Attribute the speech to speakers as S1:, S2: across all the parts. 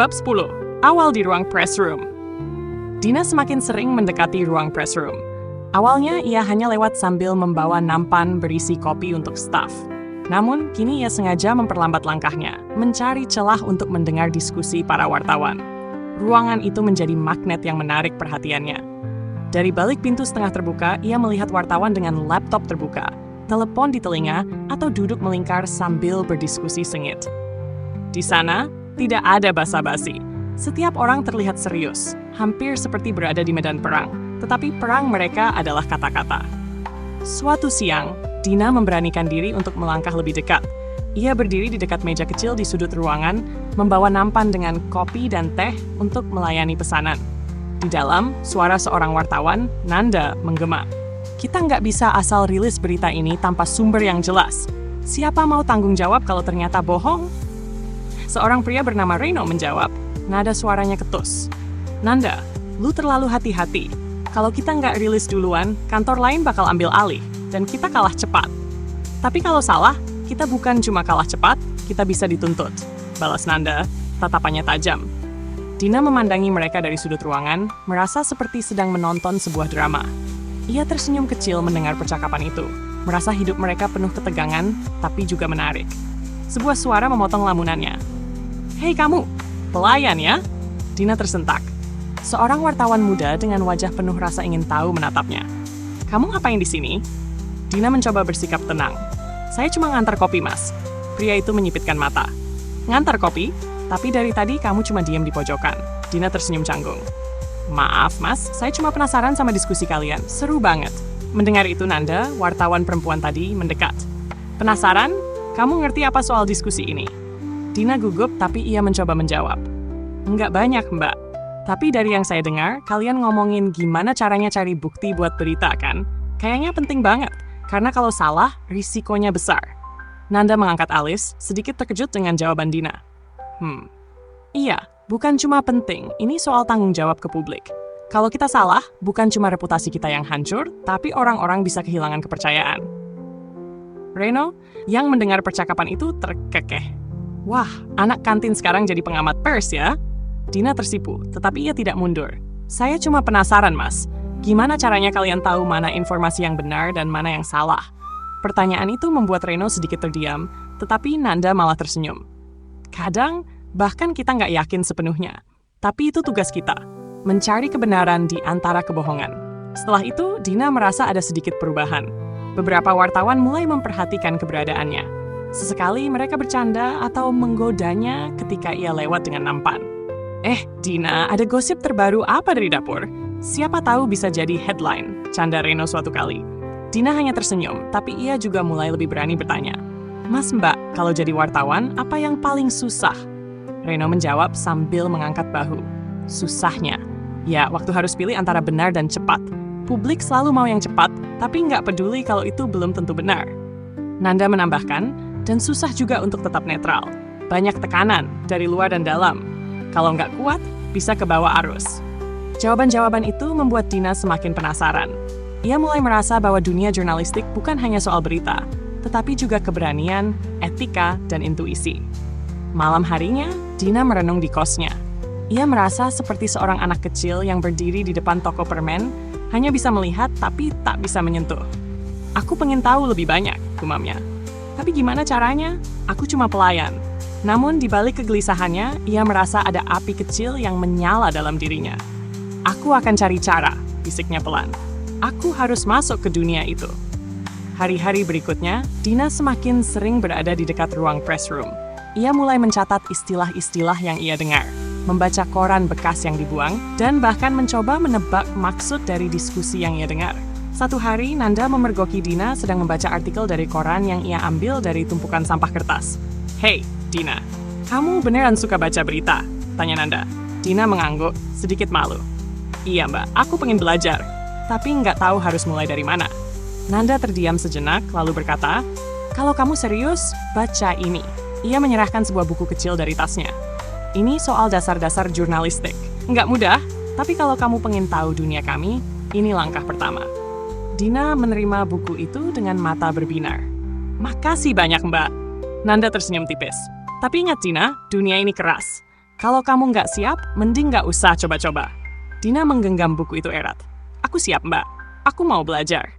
S1: Bab 10. Awal di ruang press room. Dina semakin sering mendekati ruang press room. Awalnya ia hanya lewat sambil membawa nampan berisi kopi untuk staf. Namun, kini ia sengaja memperlambat langkahnya, mencari celah untuk mendengar diskusi para wartawan. Ruangan itu menjadi magnet yang menarik perhatiannya. Dari balik pintu setengah terbuka, ia melihat wartawan dengan laptop terbuka, telepon di telinga, atau duduk melingkar sambil berdiskusi sengit. Di sana, tidak ada basa-basi. Setiap orang terlihat serius, hampir seperti berada di medan perang, tetapi perang mereka adalah kata-kata. Suatu siang, Dina memberanikan diri untuk melangkah lebih dekat. Ia berdiri di dekat meja kecil di sudut ruangan, membawa nampan dengan kopi dan teh untuk melayani pesanan. Di dalam, suara seorang wartawan, Nanda, menggema. Kita nggak bisa asal rilis berita ini tanpa sumber yang jelas. Siapa mau tanggung jawab kalau ternyata bohong? Seorang pria bernama Reno menjawab, nada suaranya ketus. Nanda, lu terlalu hati-hati. Kalau kita nggak rilis duluan, kantor lain bakal ambil alih, dan kita kalah cepat. Tapi kalau salah, kita bukan cuma kalah cepat, kita bisa dituntut. Balas Nanda, tatapannya tajam. Dina memandangi mereka dari sudut ruangan, merasa seperti sedang menonton sebuah drama. Ia tersenyum kecil mendengar percakapan itu, merasa hidup mereka penuh ketegangan, tapi juga menarik. Sebuah suara memotong lamunannya. Hei kamu, pelayan ya? Dina tersentak. Seorang wartawan muda dengan wajah penuh rasa ingin tahu menatapnya. Kamu ngapain di sini? Dina mencoba bersikap tenang. Saya cuma ngantar kopi, Mas. Pria itu menyipitkan mata. Ngantar kopi? Tapi dari tadi kamu cuma diam di pojokan. Dina tersenyum canggung. Maaf, Mas, saya cuma penasaran sama diskusi kalian. Seru banget. Mendengar itu Nanda, wartawan perempuan tadi, mendekat. Penasaran? Kamu ngerti apa soal diskusi ini? Dina gugup, tapi ia mencoba menjawab. Enggak banyak, Mbak. Tapi dari yang saya dengar, kalian ngomongin gimana caranya cari bukti buat berita, kan? Kayaknya penting banget, karena kalau salah, risikonya besar. Nanda mengangkat alis, sedikit terkejut dengan jawaban Dina. Iya, bukan cuma penting, ini soal tanggung jawab ke publik. Kalau kita salah, bukan cuma reputasi kita yang hancur, tapi orang-orang bisa kehilangan kepercayaan. Reno, yang mendengar percakapan itu terkekeh. Wah, anak kantin sekarang jadi pengamat pers ya? Dina tersipu, tetapi ia tidak mundur. Saya cuma penasaran, Mas. Gimana caranya kalian tahu mana informasi yang benar dan mana yang salah? Pertanyaan itu membuat Reno sedikit terdiam, tetapi Nanda malah tersenyum. Kadang, bahkan kita nggak yakin sepenuhnya. Tapi itu tugas kita, mencari kebenaran di antara kebohongan. Setelah itu, Dina merasa ada sedikit perubahan. Beberapa wartawan mulai memperhatikan keberadaannya. Sesekali mereka bercanda atau menggodanya ketika ia lewat dengan nampan. Dina, ada gosip terbaru apa dari dapur? Siapa tahu bisa jadi headline, canda Reno suatu kali. Dina hanya tersenyum, tapi ia juga mulai lebih berani bertanya. Mas Mbak, kalau jadi wartawan, apa yang paling susah? Reno menjawab sambil mengangkat bahu. Susahnya? Ya, waktu harus pilih antara benar dan cepat. Publik selalu mau yang cepat, tapi nggak peduli kalau itu belum tentu benar. Nanda menambahkan, dan susah juga untuk tetap netral. Banyak tekanan, dari luar dan dalam. Kalau nggak kuat, bisa kebawa arus. Jawaban-jawaban itu membuat Dina semakin penasaran. Ia mulai merasa bahwa dunia jurnalistik bukan hanya soal berita, tetapi juga keberanian, etika, dan intuisi. Malam harinya, Dina merenung di kosnya. Ia merasa seperti seorang anak kecil yang berdiri di depan toko permen, hanya bisa melihat tapi tak bisa menyentuh. Aku pengen tahu lebih banyak, gumamnya. Tapi gimana caranya? Aku cuma pelayan. Namun di balik kegelisahannya, ia merasa ada api kecil yang menyala dalam dirinya. Aku akan cari cara, bisiknya pelan. Aku harus masuk ke dunia itu. Hari-hari berikutnya, Dina semakin sering berada di dekat ruang press room. Ia mulai mencatat istilah-istilah yang ia dengar, membaca koran bekas yang dibuang, dan bahkan mencoba menebak maksud dari diskusi yang ia dengar. Satu hari, Nanda memergoki Dina sedang membaca artikel dari koran yang ia ambil dari tumpukan sampah kertas. Hei, Dina, kamu beneran suka baca berita? Tanya Nanda. Dina mengangguk, sedikit malu. Iya mbak, aku pengen belajar, tapi nggak tahu harus mulai dari mana. Nanda terdiam sejenak, lalu berkata, kalau kamu serius, baca ini. Ia menyerahkan sebuah buku kecil dari tasnya. Ini soal dasar-dasar jurnalistik. Nggak mudah, tapi kalau kamu pengen tahu dunia kami, ini langkah pertama. Dina menerima buku itu dengan mata berbinar. Makasih banyak, Mbak. Nanda tersenyum tipis. Tapi ingat, Dina, dunia ini keras. Kalau kamu nggak siap, mending nggak usah coba-coba. Dina menggenggam buku itu erat. Aku siap, Mbak. Aku mau belajar.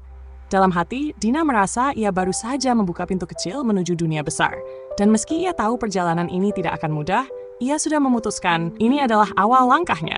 S1: Dalam hati, Dina merasa ia baru saja membuka pintu kecil menuju dunia besar. Dan meski ia tahu perjalanan ini tidak akan mudah, ia sudah memutuskan ini adalah awal langkahnya.